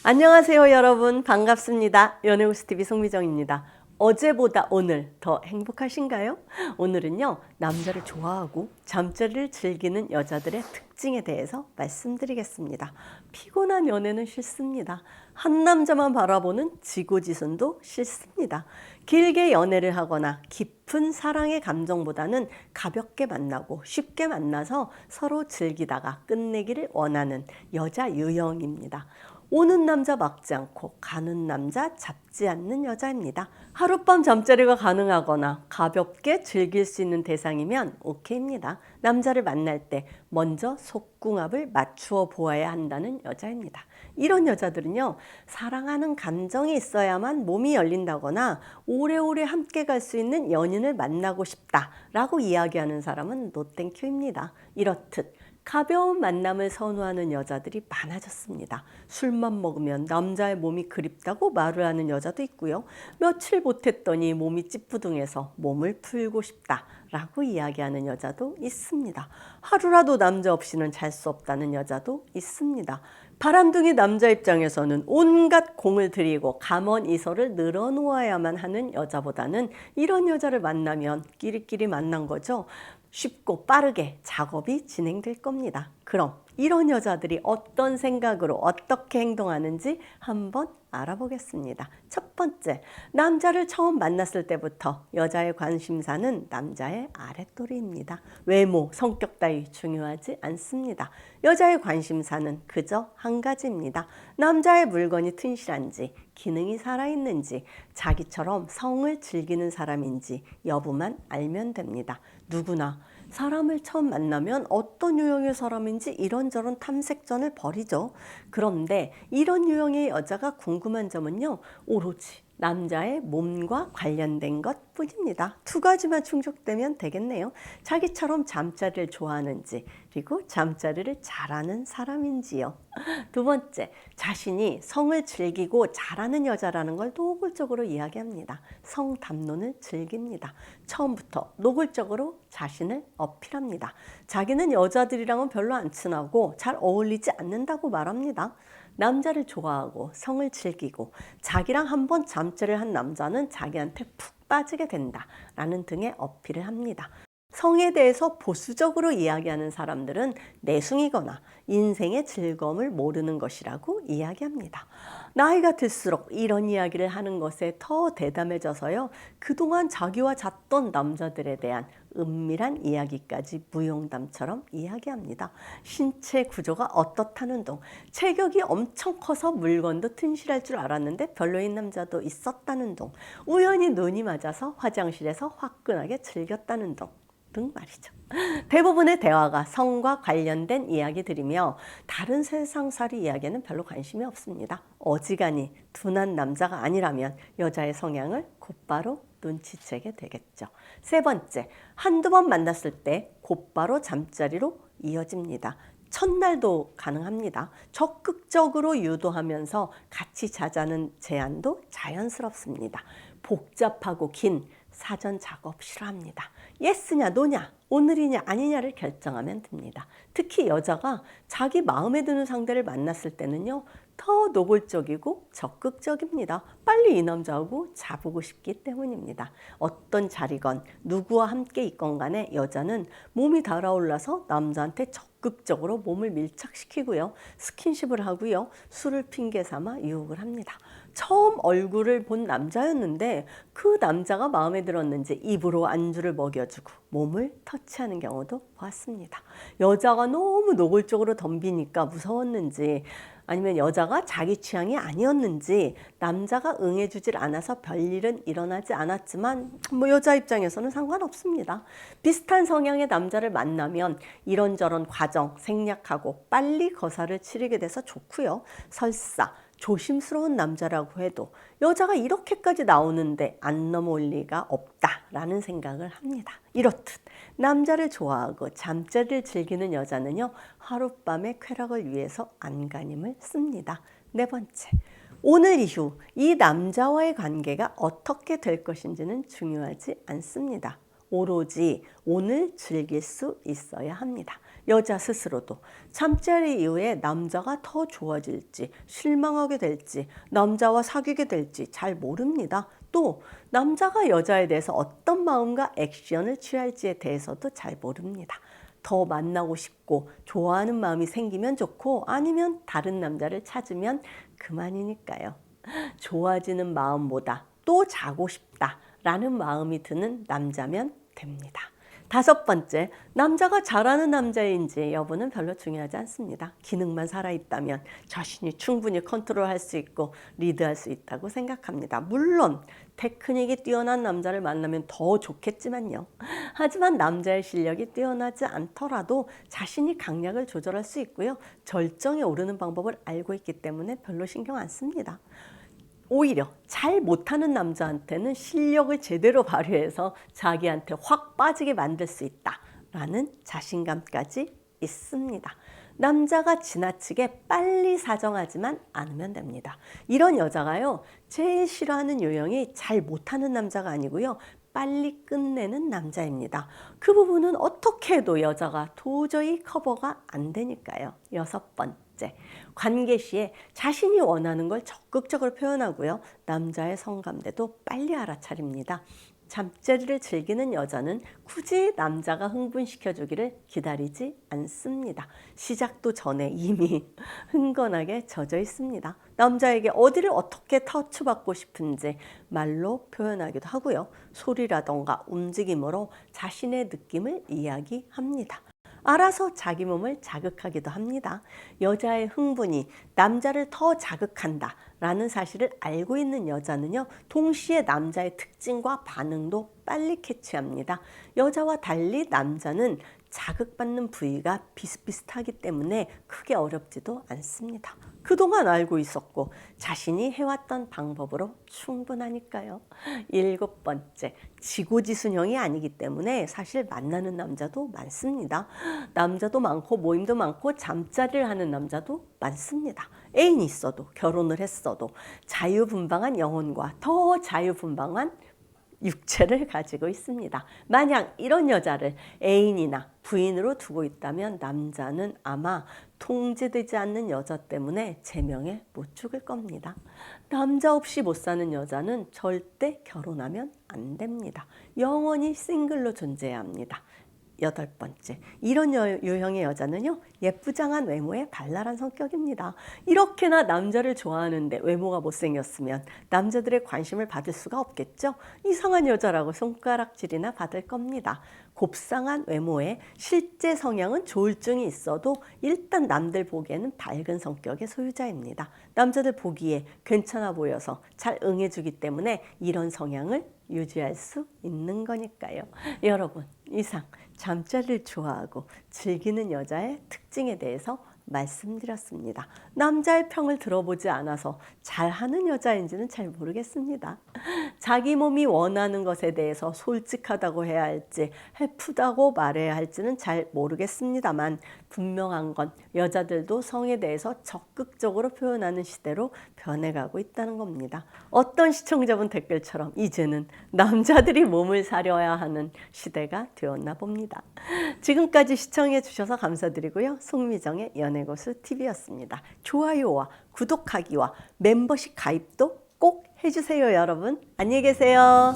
안녕하세요, 여러분. 반갑습니다. 연애호스TV 송미정입니다. 어제보다 오늘 더 행복하신가요? 오늘은요, 남자를 좋아하고 잠자리를 즐기는 여자들의 특징에 대해서 말씀드리겠습니다. 피곤한 연애는 싫습니다. 한 남자만 바라보는 지고지순도 싫습니다. 길게 연애를 하거나 깊은 사랑의 감정보다는 가볍게 만나고 쉽게 만나서 서로 즐기다가 끝내기를 원하는 여자 유형입니다. 오는 남자 막지 않고 가는 남자 잡지 않는 여자입니다. 하룻밤 잠자리가 가능하거나 가볍게 즐길 수 있는 대상이면 오케이입니다. 남자를 만날 때 먼저 속궁합을 맞추어 보아야 한다는 여자입니다. 이런 여자들은요, 사랑하는 감정이 있어야만 몸이 열린다거나 오래오래 함께 갈 수 있는 연인을 만나고 싶다라고 이야기하는 사람은 노땡큐입니다. 이렇듯 가벼운 만남을 선호하는 여자들이 많아졌습니다. 술만 먹으면 남자의 몸이 그립다고 말을 하는 여자도 있고요. 며칠 못했더니 몸이 찌뿌둥해서 몸을 풀고 싶다라고 이야기하는 여자도 있습니다. 하루라도 남자 없이는 잘 수 없다는 여자도 있습니다. 바람둥이 남자 입장에서는 온갖 공을 들이고 감언 이설을 늘어놓아야만 하는 여자보다는 이런 여자를 만나면 끼리끼리 만난 거죠. 쉽고 빠르게 작업이 진행될 겁니다. 그럼 이런 여자들이 어떤 생각으로 어떻게 행동하는지 한번 알아보겠습니다. 첫 번째, 남자를 처음 만났을 때부터 여자의 관심사는 남자의 아랫도리입니다. 외모, 성격 따위 중요하지 않습니다. 여자의 관심사는 그저 한 가지입니다. 남자의 물건이 튼실한지, 기능이 살아있는지, 자기처럼 성을 즐기는 사람인지 여부만 알면 됩니다. 누구나 사람을 처음 만나면 어떤 유형의 사람인지 이런저런 탐색전을 벌이죠. 그런데 이런 유형의 여자가 궁금한 점은요, 오로지 남자의 몸과 관련된 것 뿐입니다. 두 가지만 충족되면 되겠네요. 자기처럼 잠자리를 좋아하는지, 그리고 잠자리를 잘하는 사람인지요. 두 번째, 자신이 성을 즐기고 잘하는 여자라는 걸 노골적으로 이야기합니다. 성 담론을 즐깁니다. 처음부터 노골적으로 자신을 어필합니다. 자기는 여자들이랑은 별로 안 친하고 잘 어울리지 않는다고 말합니다. 남자를 좋아하고 성을 즐기고 자기랑 한번 잠자리를 한 남자는 자기한테 푹 빠지게 된다라는 등의 어필을 합니다. 성에 대해서 보수적으로 이야기하는 사람들은 내숭이거나 인생의 즐거움을 모르는 것이라고 이야기합니다. 나이가 들수록 이런 이야기를 하는 것에 더 대담해져서요, 그동안 자기와 잤던 남자들에 대한 은밀한 이야기까지 무용담처럼 이야기합니다. 신체 구조가 어떻다는 둥, 체격이 엄청 커서 물건도 튼실할 줄 알았는데 별로인 남자도 있었다는 둥, 우연히 눈이 맞아서 화장실에서 화끈하게 즐겼다는 등 말이죠. 대부분의 대화가 성과 관련된 이야기들이며 다른 세상살이 이야기에는 별로 관심이 없습니다. 어지간히 둔한 남자가 아니라면 여자의 성향을 곧바로 눈치채게 되겠죠. 세 번째, 한두 번 만났을 때 곧바로 잠자리로 이어집니다. 첫날도 가능합니다. 적극적으로 유도하면서 같이 자자는 제안도 자연스럽습니다. 복잡하고 긴 사전 작업 싫어합니다. 예스냐 노냐, 오늘이냐 아니냐를 결정하면 됩니다. 특히 여자가 자기 마음에 드는 상대를 만났을 때는요, 더 노골적이고 적극적입니다. 빨리 이 남자하고 자보고 싶기 때문입니다. 어떤 자리건 누구와 함께 있건 간에 여자는 몸이 달아올라서 남자한테 적극적으로 몸을 밀착시키고요, 스킨십을 하고요, 술을 핑계 삼아 유혹을 합니다. 처음 얼굴을 본 남자였는데 그 남자가 마음에 들었는지 입으로 안주를 먹여주고 몸을 터치하는 경우도 보았습니다. 여자가 너무 노골적으로 덤비니까 무서웠는지, 아니면 여자가 자기 취향이 아니었는지 남자가 응해주질 않아서 별일은 일어나지 않았지만 여자 입장에서는 상관없습니다. 비슷한 성향의 남자를 만나면 이런저런 과정 생략하고 빨리 거사를 치르게 돼서 좋고요. 설사 조심스러운 남자라고 해도 여자가 이렇게까지 나오는데 안 넘어올 리가 없다라는 생각을 합니다. 이렇듯 남자를 좋아하고 잠자리를 즐기는 여자는요, 하룻밤의 쾌락을 위해서 안간힘을 씁니다. 네 번째, 오늘 이후 이 남자와의 관계가 어떻게 될 것인지는 중요하지 않습니다. 오로지 오늘 즐길 수 있어야 합니다. 여자 스스로도 잠자리 이후에 남자가 더 좋아질지 실망하게 될지 남자와 사귀게 될지 잘 모릅니다. 또 남자가 여자에 대해서 어떤 마음과 액션을 취할지에 대해서도 잘 모릅니다. 더 만나고 싶고 좋아하는 마음이 생기면 좋고 아니면 다른 남자를 찾으면 그만이니까요. 좋아지는 마음보다 또 자고 싶다라는 마음이 드는 남자면 됩니다. 5번째, 남자가 잘하는 남자인지 여부는 별로 중요하지 않습니다. 기능만 살아있다면 자신이 충분히 컨트롤할 수 있고 리드할 수 있다고 생각합니다. 물론 테크닉이 뛰어난 남자를 만나면 더 좋겠지만요. 하지만 남자의 실력이 뛰어나지 않더라도 자신이 강약을 조절할 수 있고요. 절정에 오르는 방법을 알고 있기 때문에 별로 신경 안 씁니다. 오히려 잘 못하는 남자한테는 실력을 제대로 발휘해서 자기한테 확 빠지게 만들 수 있다라는 자신감까지 있습니다. 남자가 지나치게 빨리 사정하지만 않으면 됩니다. 이런 여자가요, 제일 싫어하는 유형이 잘 못하는 남자가 아니고요, 빨리 끝내는 남자입니다. 그 부분은 어떻게 해도 여자가 도저히 커버가 안 되니까요. 6번째, 관계 시에 자신이 원하는 걸 적극적으로 표현하고요. 남자의 성감대도 빨리 알아차립니다. 잠자리를 즐기는 여자는 굳이 남자가 흥분시켜주기를 기다리지 않습니다. 시작도 전에 이미 흥건하게 젖어 있습니다. 남자에게 어디를 어떻게 터치받고 싶은지 말로 표현하기도 하고요. 소리라던가 움직임으로 자신의 느낌을 이야기합니다. 알아서 자기 몸을 자극하기도 합니다. 여자의 흥분이 남자를 더 자극한다 라는 사실을 알고 있는 여자는요, 동시에 남자의 특징과 반응도 빨리 캐치합니다. 여자와 달리 남자는 자극받는 부위가 비슷비슷하기 때문에 크게 어렵지도 않습니다. 그동안 알고 있었고 자신이 해왔던 방법으로 충분하니까요. 7번째, 지고지순형이 아니기 때문에 사실 만나는 남자도 많습니다. 남자도 많고 모임도 많고 잠자리를 하는 남자도 많습니다. 애인이 있어도 결혼을 했어도 자유분방한 영혼과 더 자유분방한 육체를 가지고 있습니다. 만약 이런 여자를 애인이나 부인으로 두고 있다면 남자는 아마 통제되지 않는 여자 때문에 제명에 못 죽을 겁니다. 남자 없이 못 사는 여자는 절대 결혼하면 안 됩니다. 영원히 싱글로 존재해야 합니다. 8번째, 이런 유형의 여자는요, 예쁘장한 외모에 발랄한 성격입니다. 이렇게나 남자를 좋아하는데 외모가 못생겼으면 남자들의 관심을 받을 수가 없겠죠. 이상한 여자라고 손가락질이나 받을 겁니다. 곱상한 외모에 실제 성향은 조울증이 있어도 일단 남들 보기에는 밝은 성격의 소유자입니다. 남자들 보기에 괜찮아 보여서 잘 응해주기 때문에 이런 성향을 유지할 수 있는 거니까요. 여러분, 이상 잠자리를 좋아하고 즐기는 여자의 특징에 대해서 말씀드렸습니다. 남자의 평을 들어보지 않아서 잘하는 여자인지는 잘 모르겠습니다. 자기 몸이 원하는 것에 대해서 솔직하다고 해야 할지 해프다고 말해야 할지는 잘 모르겠습니다만 분명한 건 여자들도 성에 대해서 적극적으로 표현하는 시대로 변해가고 있다는 겁니다. 어떤 시청자분 댓글처럼 이제는 남자들이 몸을 사려야 하는 시대가 되었나 봅니다. 지금까지 시청해 주셔서 감사드리고요. 송미정의 연애고수 TV였습니다. 좋아요와 구독하기와 멤버십 가입도 꼭 해주세요, 여러분. 안녕히 계세요.